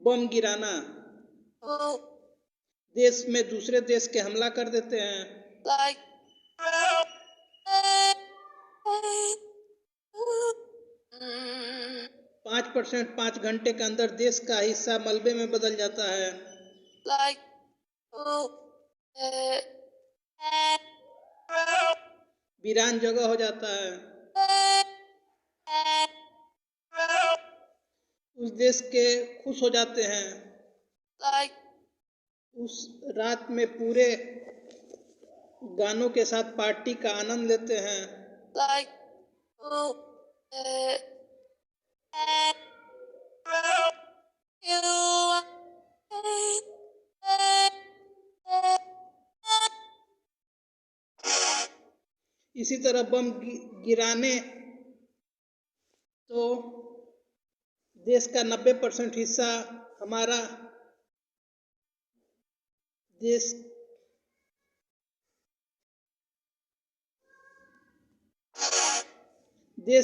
बम गिराना, देश में दूसरे देश के हमला कर देते हैं। like 5% 5 घंटे के अंदर देश का हिस्सा मलबे में बदल जाता है। like वीरान जगह हो जाता है। उस देश के खुश हो जाते हैं। like उस रात में पूरे गानों के साथ पार्टी का आनंद लेते हैं। like इसी तरह बम गिराने तो देश का 90% हिस्सा हमारा देश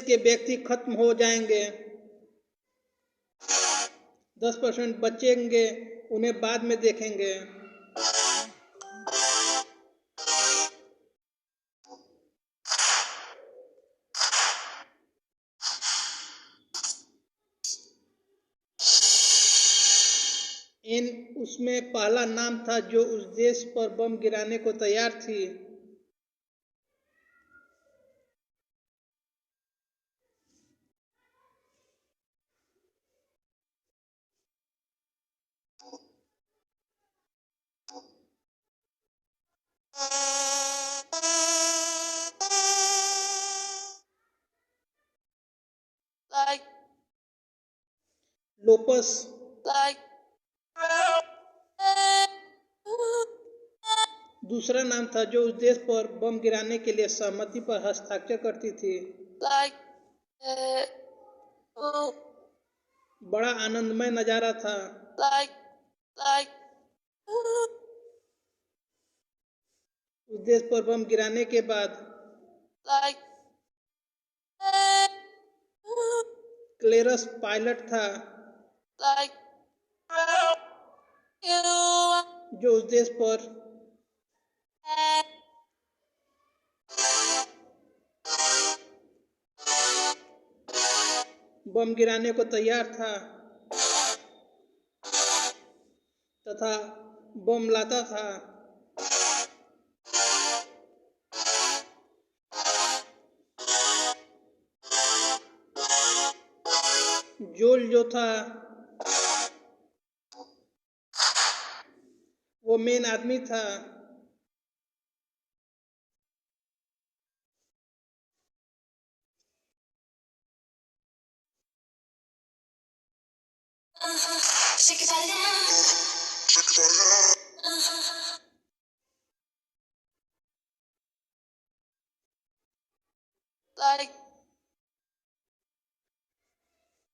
के व्यक्ति खत्म हो जाएंगे। 10% बचेंगे, उन्हें बाद में देखेंगे। उसमें पहला नाम था जो उस देश पर बम गिराने को तैयार थी। like लोपस like दूसरा नाम था जो उस देश पर बम गिराने के लिए सहमति पर हस्ताक्षर करती थी। like बड़ा आनंदमय नजारा था। like उस देश पर बम गिराने के बाद like क्लेरस पायलट था like जो उस देश पर बम गिराने को तैयार था तथा बम लाता था। जोल जो था वो मेन आदमी था। like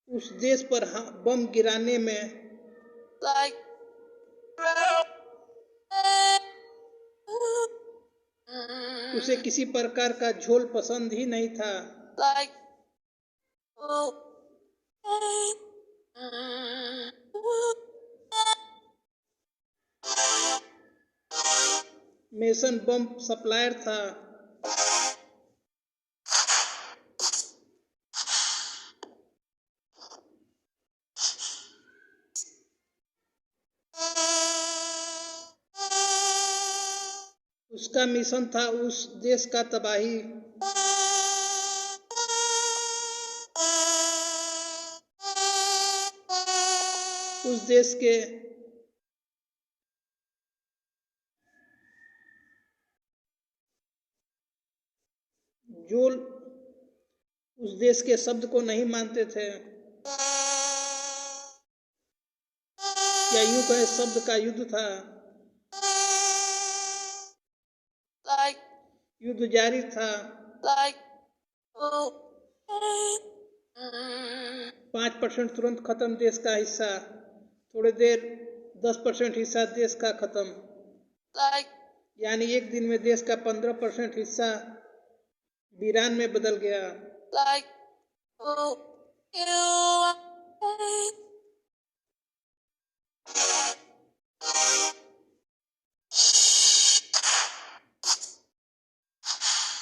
उस देश पर बम गिराने में like उसे किसी प्रकार का झोल पसंद ही नहीं था। like मेसन बम सप्लायर था। उसका मिशन था उस देश का तबाही। उस देश के जो उस देश के शब्द को नहीं मानते थे या यूं कहे शब्द का युद्ध था। like युद्ध जारी था। like 5% तुरंत खत्म देश का हिस्सा, थोड़ी देर 10% हिस्सा देश का खत्म, like यानी एक दिन में देश का 15% हिस्सा वीरान में बदल गया। like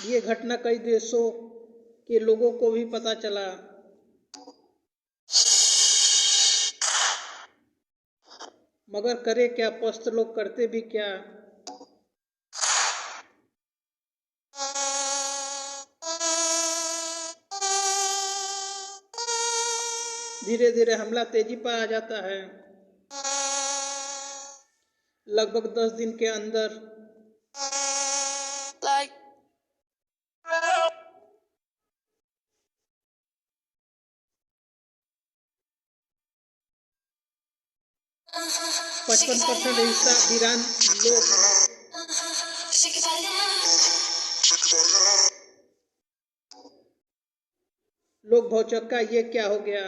ये घटना कई देशों के लोगों को भी पता चला। मगर करे क्या, पस्त लोग करते भी क्या। धीरे धीरे हमला तेजी पर आ जाता है। लगभग 10 दिन के अंदर like 55% हिस्सा वीरान लोग भौचक्का, ये क्या हो गया।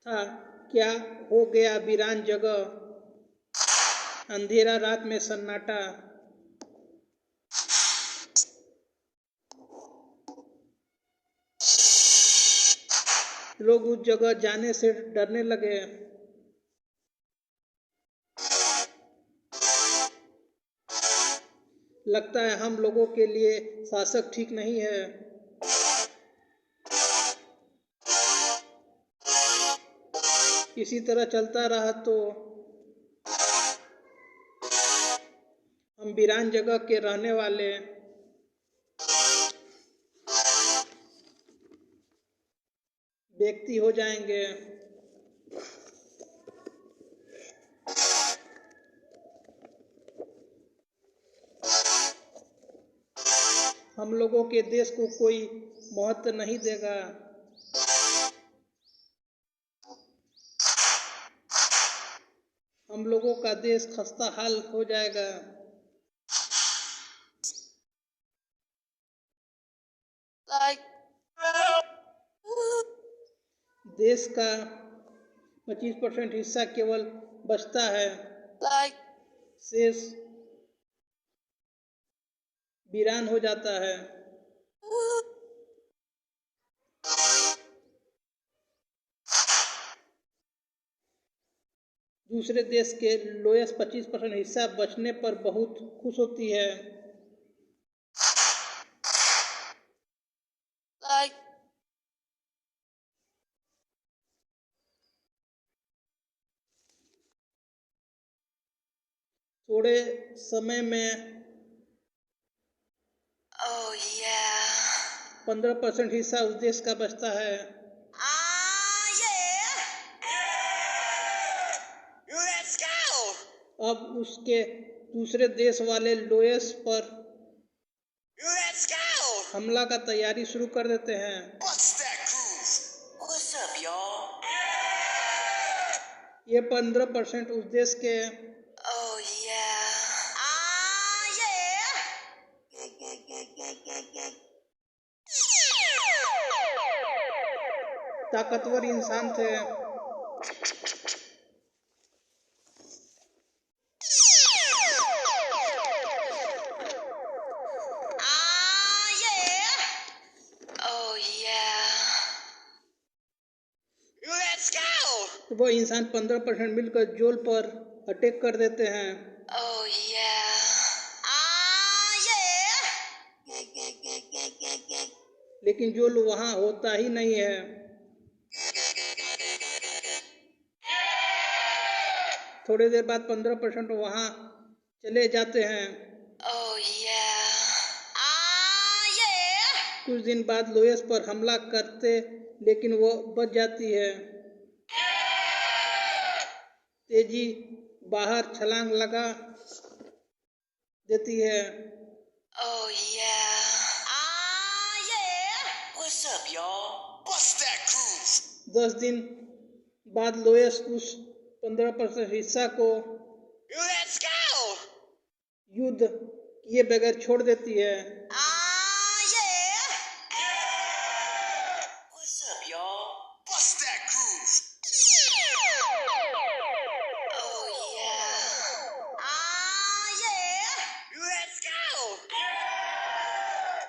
था क्या हो गया वीरान जगह, अंधेरा रात में सन्नाटा। लोग उस जगह जाने से डरने लगे। लगता है हम लोगों के लिए शासक ठीक नहीं है। इसी तरह चलता रहा तो हम वीरान जगह के रहने वाले व्यक्ति हो जाएंगे। हम लोगों के देश को कोई महत्व नहीं देगा। हम लोगों का देश खस्ता हाल हो जाएगा। like देश का 25% हिस्सा केवल बचता है। like शेष वीरान हो जाता है। दूसरे देश के लोएस 25% हिस्सा बचने पर बहुत खुश होती है। like थोड़े समय में oh yeah 15% हिस्सा उस देश का बचता है। let's go अब उसके दूसरे देश वाले लोएस पर let's go हमला का तैयारी शुरू कर देते हैं। what's that groove what's up y'all ये 15% उस देश के oh yeah ताकतवर इंसान थे। oh yeah let's go तो वो इंसान 15% मिलकर जोल पर अटैक कर देते हैं। oh yeah लेकिन जोल वहां होता ही नहीं है। थोड़ी देर बाद 15% वहां चले जाते हैं। oh yeah कुछ दिन बाद लोएस पर हमला करते, लेकिन वो बच जाती है। तेजी बाहर छलांग लगा देती है। oh yeah what's up y'all bust that groove 10 दिन बाद लोएस उस 15% हिस्सा को let's go युद्ध किए बगैर छोड़ देती है।